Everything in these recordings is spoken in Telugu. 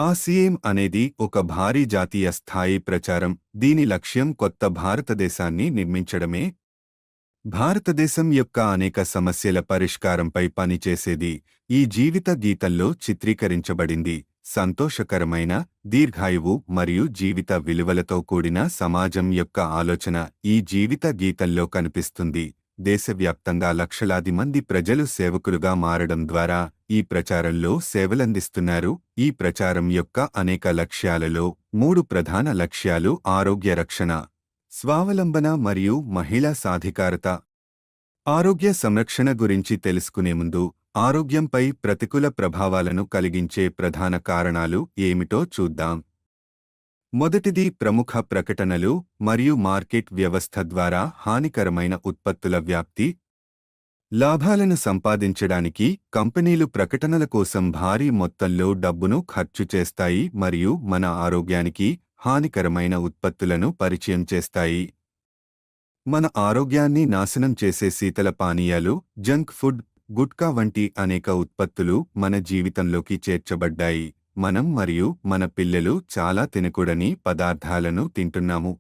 ఆసిఏం అనేది ఒక భారీ జాతీయ స్థాయి ప్రచారం. దీని లక్ష్యం కొత్త భారతదేశాన్ని నిర్మించడమే. భారతదేశం యొక్క అనేక సమస్యల పరిష్కారంపై పనిచేసేది ఈ జీవిత గీతంలో చిత్రీకరించబడింది. సంతోషకరమైన, దీర్ఘాయువు మరియు జీవిత విలువలతో కూడిన సమాజం యొక్క ఆలోచన ఈ జీవిత గీతంలో కనిపిస్తుంది. దేశవ్యాప్తంగా లక్షలాది మంది ప్రజలు సేవకులుగా మారడం ద్వారా ఈ ప్రచారంలో సేవలందిస్తున్నారు. ఈ ప్రచారం యొక్క అనేక లక్ష్యాలలో 3 ప్రధాన లక్ష్యాలు ఆరోగ్య రక్షణ, స్వావలంబన మరియు మహిళా సాధికారత. ఆరోగ్య సంరక్షణ గురించి తెలుసుకునే ముందు ఆరోగ్యంపై ప్రతికూల ప్రభావాలను కలిగించే ప్రధాన కారణాలు ఏమిటో చూద్దాం. మొదటిది ప్రముఖ ప్రకటనలు మరియు మార్కెట్ వ్యవస్థ ద్వారా హానికరమైన ఉత్పత్తుల వ్యాప్తి. లాభాలను సంపాదించడానికి కంపెనీలు ప్రకటనల కోసం భారీ మొత్తంలో డబ్బును ఖర్చు చేస్తాయి మరియు మన ఆరోగ్యానికి హానికరమైన ఉత్పత్తులను పరిచయం చేస్తాయి. మన ఆరోగ్యాన్ని నాశనం చేసే శీతల పానీయాలు, జంక్ ఫుడ్, గుట్కా వంటి అనేక ఉత్పత్తులు మన జీవితంలోకి చేర్చబడ్డాయి. మనం మరియు మన పిల్లలు చాలా తినకూడని పదార్థాలను తింటున్నాము.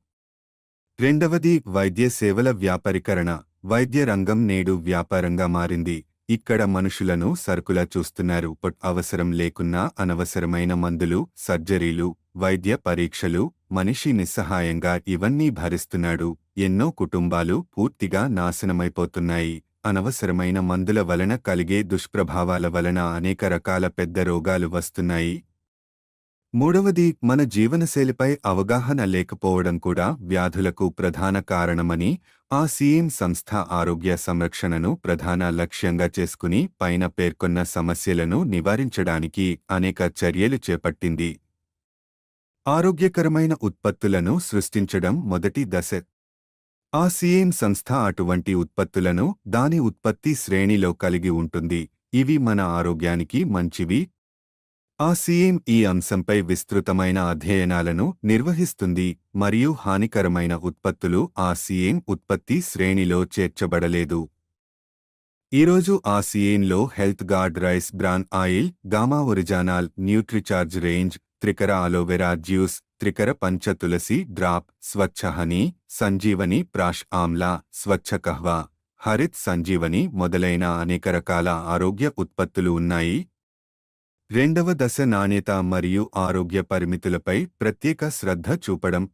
రెండవది వైద్య సేవల వ్యాపారీకరణ. వైద్య రంగం నేడు వ్యాపారంగా మారింది. ఇక్కడ మనుషులను సరుకులా చూస్తున్నారు. అవసరం లేకున్నా అనవసరమైన మందులు, సర్జరీలు, వైద్య పరీక్షలు, మనిషి నిస్సహాయంగా ఇవన్నీ భరిస్తున్నాడు. ఎన్నో కుటుంబాలు పూర్తిగా నాశనమైపోతున్నాయి. అనవసరమైన మందుల వలన కలిగే దుష్ప్రభావాల వలన అనేక రకాల పెద్ద రోగాలు వస్తున్నాయి. మూడవది మన జీవనశైలిపై అవగాహన లేకపోవడం కూడా వ్యాధులకు ప్రధాన కారణమని ఆసిఏం సంస్థ ఆరోగ్య సంరక్షణను ప్రధాన లక్ష్యంగా చేసుకుని పైన పేర్కొన్న సమస్యలను నివారించడానికి అనేక చర్యలు చేపట్టింది. ఆరోగ్యకరమైన ఉత్పత్తులను సృష్టించడం మొదటి దశ. ఆసిఏం సంస్థ అటువంటి ఉత్పత్తులను దాని ఉత్పత్తి శ్రేణిలో కలిగి ఉంటుంది. ఇవి మన ఆరోగ్యానికి మంచివి. ఆసిఏం ఈ అంశంపై విస్తృతమైన అధ్యయనాలను నిర్వహిస్తుంది మరియు హానికరమైన ఉత్పత్తులు ఆసిఏం ఉత్పత్తి శ్రేణిలో చేర్చబడలేదు. ఈరోజు ఆసిఏంలో Health Guard rice bran oil, gamma original Nutricharge range, Trikara aloe vera juice, Trikara Panch Tulsi drop, Swachh honey, Sanjeevani Prash amla, Swachh Kahwa, Harit Sanjeevani మొదలైన అనేక రకాల ఆరోగ్య ఉత్పత్తులు ఉన్నాయి. రెండవ దశ నాణ్యత మరియు ఆరోగ్య పరిమితులపై ప్రత్యేక శ్రద్ధ చూపడం.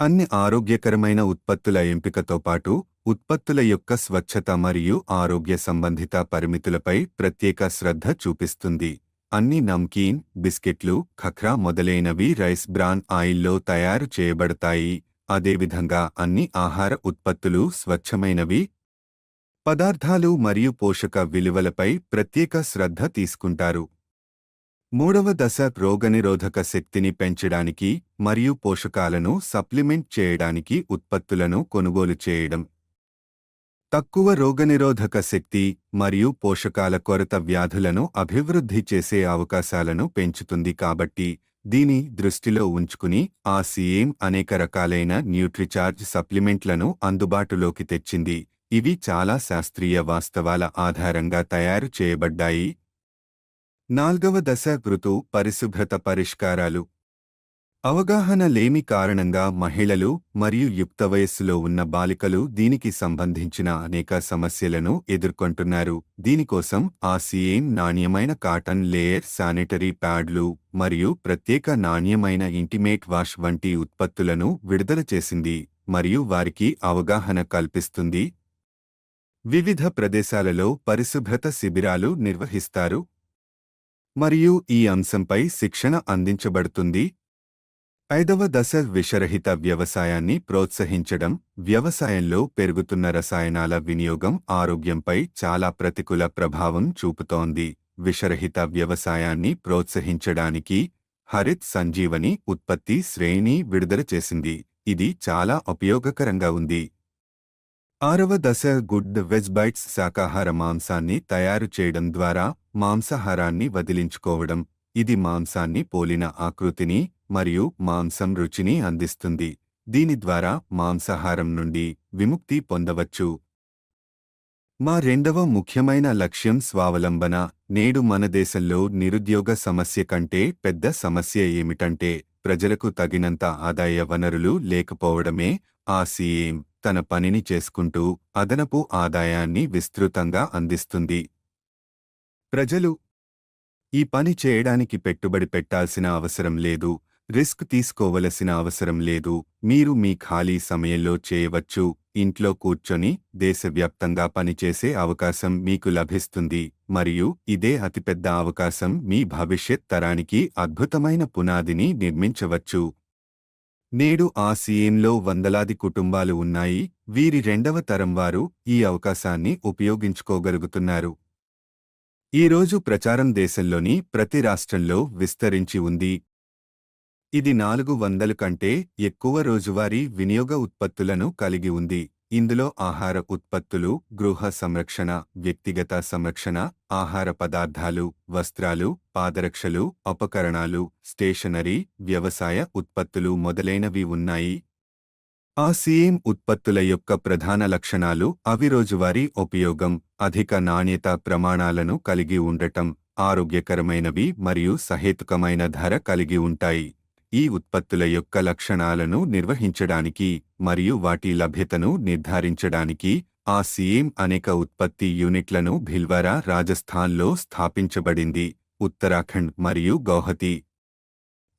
అన్ని ఆరోగ్యకరమైన ఉత్పత్తుల ఎంపికతో పాటు ఉత్పత్తుల యొక్క స్వచ్ఛత మరియు ఆరోగ్య సంబంధిత పరిమితులపై ప్రత్యేక శ్రద్ధ చూపిస్తుంది. అన్ని నమ్కీన్, బిస్కెట్లు, ఖఖ్రా మొదలైనవి రైస్ బ్రాన్ ఆయిల్లో తయారు చేయబడతాయి. అదేవిధంగా అన్ని ఆహార ఉత్పత్తులు స్వచ్ఛమైనవి. పదార్థాలు మరియు పోషక విలువలపై ప్రత్యేక శ్రద్ధ తీసుకుంటారు. మూడవ దశ రోగనిరోధక శక్తిని పెంచడానికి మరియు పోషకాలను సప్లిమెంట్ చేయడానికి ఉత్పత్తులను కొనుగోలు చేయడం. తక్కువ రోగనిరోధక శక్తి మరియు పోషకాల కొరత వ్యాధులను అభివృద్ధి చేసే అవకాశాలను పెంచుతుంది. కాబట్టి దీని దృష్టిలో ఉంచుకుని ఆసిఏం అనేక రకాలైన న్యూట్రిచార్జ్ సప్లిమెంట్లను అందుబాటులోకి తెచ్చింది. ఇవి చాలా శాస్త్రీయ వాస్తవాల ఆధారంగా తయారు చేయబడ్డాయి. నాల్గవ దశ పరిశుభ్రత పరిష్కారాలు. అవగాహన లేమి కారణంగా మహిళలు మరియు యుక్త వయస్సులో ఉన్న బాలికలు దీనికి సంబంధించిన అనేక సమస్యలను ఎదుర్కొంటున్నారు. దీనికోసం ఆసిఏం నాణ్యమైన కాటన్ లేయర్ శానిటరీ ప్యాడ్లు మరియు ప్రత్యేక నాణ్యమైన ఇంటిమేట్ వాష్ వంటి ఉత్పత్తులను విడుదల చేసింది మరియు వారికి అవగాహన కల్పిస్తుంది. వివిధ ప్రదేశాలలో పరిశుభ్రత శిబిరాలు నిర్వహిస్తారు మరియు ఈ అంశంపై శిక్షణ అందించబడుతుంది. ఐదవ దశ విషరహిత వ్యవసాయాన్ని ప్రోత్సహించడం. వ్యవసాయంలో పెరుగుతున్న రసాయనాల వినియోగం ఆరోగ్యంపై చాలా ప్రతికూల ప్రభావం చూపుతోంది. విషరహిత వ్యవసాయాన్ని ప్రోత్సహించడానికి హరిత్ సంజీవని ఉత్పత్తి శ్రేణి విడుదల చేసింది. ఇది చాలా ఉపయోగకరంగా ఉంది. ఆరవ దశ గుడ్ వెజ్ బైట్స్ శాకాహార మాంసాన్ని తయారు చేయడం ద్వారా మాంసాహారాన్ని వదిలించుకోవడం. ఇది మాంసాన్ని పోలిన ఆకృతిని మరియు మాంసం రుచిని అందిస్తుంది. దీని ద్వారా మాంసాహారం నుండి విముక్తి పొందవచ్చు. మా రెండవ ముఖ్యమైన లక్ష్యం స్వావలంబన. నేడు మన దేశంలో నిరుద్యోగ సమస్య కంటే పెద్ద సమస్య ఏమిటంటే ప్రజలకు తగినంత ఆదాయ వనరులు లేకపోవడమే. ఆ సీఎం తన పనిని చేసుకుంటూ అదనపు ఆదాయాన్ని విస్తృతంగా అందిస్తుంది. ప్రజలు ఈ పని చేయడానికి పెట్టుబడి పెట్టాల్సిన అవసరం లేదు, రిస్క్ తీసుకోవలసిన అవసరం లేదు. మీరు మీ ఖాళీ సమయంలో చేయవచ్చు. ఇంట్లో కూర్చొని దేశవ్యాప్తంగా పనిచేసే అవకాశం మీకు లభిస్తుంది. మరియు ఇదే అతిపెద్ద అవకాశం. మీ భవిష్యత్ తరానికి అద్భుతమైన పునాదిని నిర్మించవచ్చు. నేడు ఆ సీఎంలో వందలాది కుటుంబాలు ఉన్నాయి. వీరి రెండవ తరం వారు ఈ అవకాశాన్ని ఉపయోగించుకోగలుగుతున్నారు. ఈరోజు ప్రచారం దేశంలోని ప్రతి రాష్ట్రంలో విస్తరించి ఉంది. ఇది 400 కంటే ఎక్కువ రోజువారీ వినియోగ ఉత్పత్తులను కలిగి ఉంది. ఇందులో ఆహార ఉత్పత్తులు, గృహ సంరక్షణ, వ్యక్తిగత సంరక్షణ, ఆహార పదార్థాలు, వస్త్రాలు, పాదరక్షలు, ఉపకరణాలు, స్టేషనరీ, వ్యవసాయ ఉత్పత్తులు మొదలైనవి ఉన్నాయి. ఆ సీఎం ఉత్పత్తుల యొక్క ప్రధాన లక్షణాలు అవి రోజువారీ ఉపయోగం, అధిక నాణ్యత ప్రమాణాలను కలిగి ఉండటం, ఆరోగ్యకరమైనవి మరియు సహేతుకమైన ధర కలిగి ఉంటాయి. ఈ ఉత్పత్తుల యొక్క లక్షణాలను నిర్వహించడానికి మరియు వాటి లభ్యతను నిర్ధారించడానికి ఆ సీఎం అనేక ఉత్పత్తి యూనిట్లను భిల్వారా, రాజస్థాన్లో స్థాపించబడింది. ఉత్తరాఖండ్ మరియు గౌహతి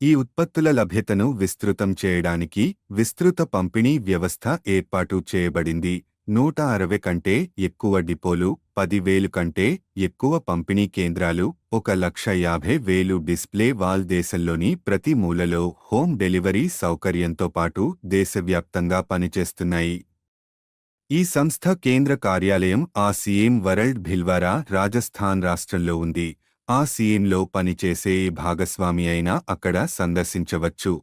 ఈ ఉత్పత్తుల లభ్యతను విస్తృతం చేయడానికి విస్తృత పంపిణీ వ్యవస్థ ఏర్పాటు చేయబడింది. 160 కంటే ఎక్కువ డిపోలు, 10,000 కంటే ఎక్కువ పంపిణీ కేంద్రాలు, 1,50,000 డిస్ప్లే వాల్ దేశంలోని ప్రతి మూలలో హోమ్ డెలివరీ సౌకర్యంతో పాటు దేశవ్యాప్తంగా పనిచేస్తున్నాయి. ఈ సంస్థ కేంద్ర కార్యాలయం ఆ సీఎం వరల్డ్ భిల్వారా, రాజస్థాన్ రాష్ట్రంలో ఉంది. ఆ సీఎంలో పనిచేసే ఏ భాగస్వామి అయినా అక్కడ సందర్శించవచ్చు.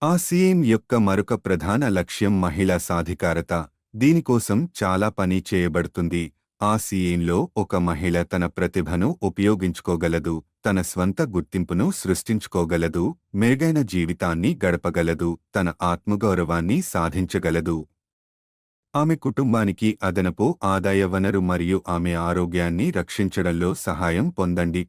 ఆ సీఎం యొక్క మరొక ప్రధాన లక్ష్యం మహిళా సాధికారత. దీనికోసం చాలా పని చేయబడుతుంది. ఆ సీఎంలో ఒక మహిళ తన ప్రతిభను ఉపయోగించుకోగలదు, తన స్వంత గుర్తింపును సృష్టించుకోగలదు, మెరుగైన జీవితాన్ని గడపగలదు, తన ఆత్మగౌరవాన్ని సాధించగలదు. ఆమె కుటుంబానికి అదనపు ఆదాయ వనరు మరియు ఆమె ఆరోగ్యాన్ని రక్షించడంలో సహాయం పొందండి.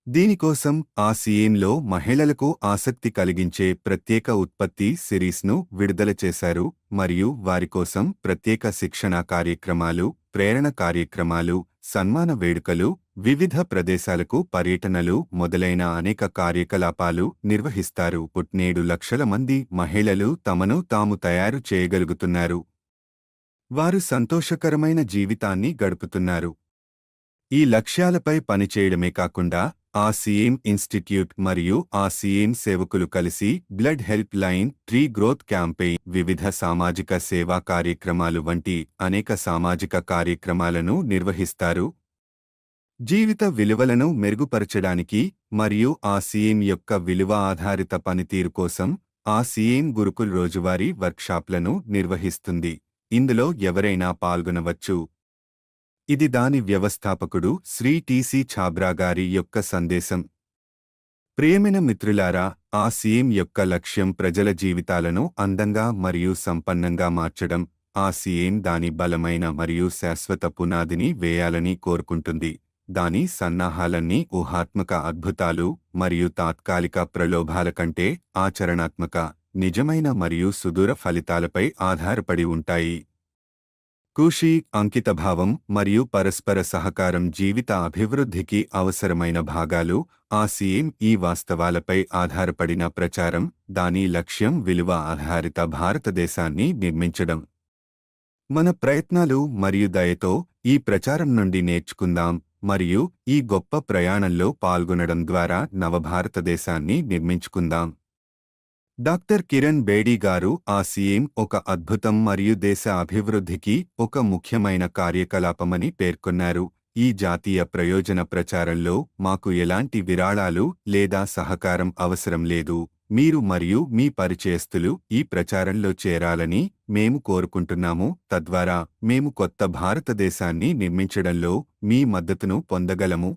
దీనికోసం ఆ సీఎంలో మహిళలకు ఆసక్తి కలిగించే ప్రత్యేక ఉత్పత్తి సిరీస్ను విడుదల చేశారు మరియు వారి కోసం ప్రత్యేక శిక్షణా కార్యక్రమాలు, ప్రేరణ కార్యక్రమాలు, సన్మాన వేడుకలు, వివిధ ప్రదేశాలకు పర్యటనలు మొదలైన అనేక కార్యకలాపాలు నిర్వహిస్తారు. 7 లక్షల మంది మహిళలు తమను తాము తయారు చేయగలుగుతున్నారు. వారు సంతోషకరమైన జీవితాన్ని గడుపుతున్నారు. ఈ లక్ష్యాలపై పనిచేయడమే కాకుండా ఆ సీఎం ఇన్స్టిట్యూట్ మరియు ఆ సీఎం సేవకులు కలిసి blood help line, tree growth campaign, వివిధ సామాజిక సేవా కార్యక్రమాలు వంటి అనేక సామాజిక కార్యక్రమాలను నిర్వహిస్తారు. జీవిత విలువలను మెరుగుపరచడానికి మరియు ఆ సీఎం యొక్క విలువ ఆధారిత పనితీరు కోసం ఆ సీఎం గురుకుల్ రోజువారీ వర్క్షాప్లను నిర్వహిస్తుంది. ఇందులో ఎవరైనా పాల్గొనవచ్చు. ఇది దాని వ్యవస్థాపకుడు శ్రీ టి.సి. ఛాబ్రా గారి యొక్క సందేశం. ప్రియమైన మిత్రులారా, ఆ సీఎం యొక్క లక్ష్యం ప్రజల జీవితాలను అందంగా మరియు సంపన్నంగా మార్చడం. ఆ సీఎం దాని బలమైన మరియు శాశ్వత పునాదిని వేయాలని కోరుకుంటుంది. దాని సన్నాహాలన్నీ ఊహాత్మక అద్భుతాలు మరియు తాత్కాలిక ప్రలోభాల కంటే ఆచరణాత్మక, నిజమైన మరియు సుదూర ఫలితాలపై ఆధారపడి ఉంటాయి. కృషి, అంకితభావం మరియు పరస్పర సహకారం జీవిత అభివృద్ధికి అవసరమైన భాగాలు. ఆ సీఎం ఈ వాస్తవాలపై ఆధారపడిన ప్రచారం. దాని లక్ష్యం విలువ ఆధారిత భారతదేశాన్ని నిర్మించడం. మన ప్రయత్నాలు మరియు దయతో ఈ ప్రచారం నుండి నేర్చుకుందాం మరియు ఈ గొప్ప ప్రయాణంలో పాల్గొనడం ద్వారా నవభారతదేశాన్ని నిర్మించుకుందాం. డాక్టర్ కిరణ్ బేడీ గారు ఆ సీఎం ఒక అద్భుతం మరియు దేశ అభివృద్ధికి ఒక ముఖ్యమైన కార్యకలాపమని పేర్కొన్నారు. ఈ జాతీయ ప్రయోజన ప్రచారంలో మాకు ఎలాంటి విరాళాలు లేదా సహకారం అవసరం లేదు. మీరు మరియు మీ పరిచయస్తులు ఈ ప్రచారంలో చేరాలని మేము కోరుకుంటున్నాము. తద్వారా మేము కొత్త భారతదేశాన్ని నిర్మించడంలో మీ మద్దతును పొందగలము.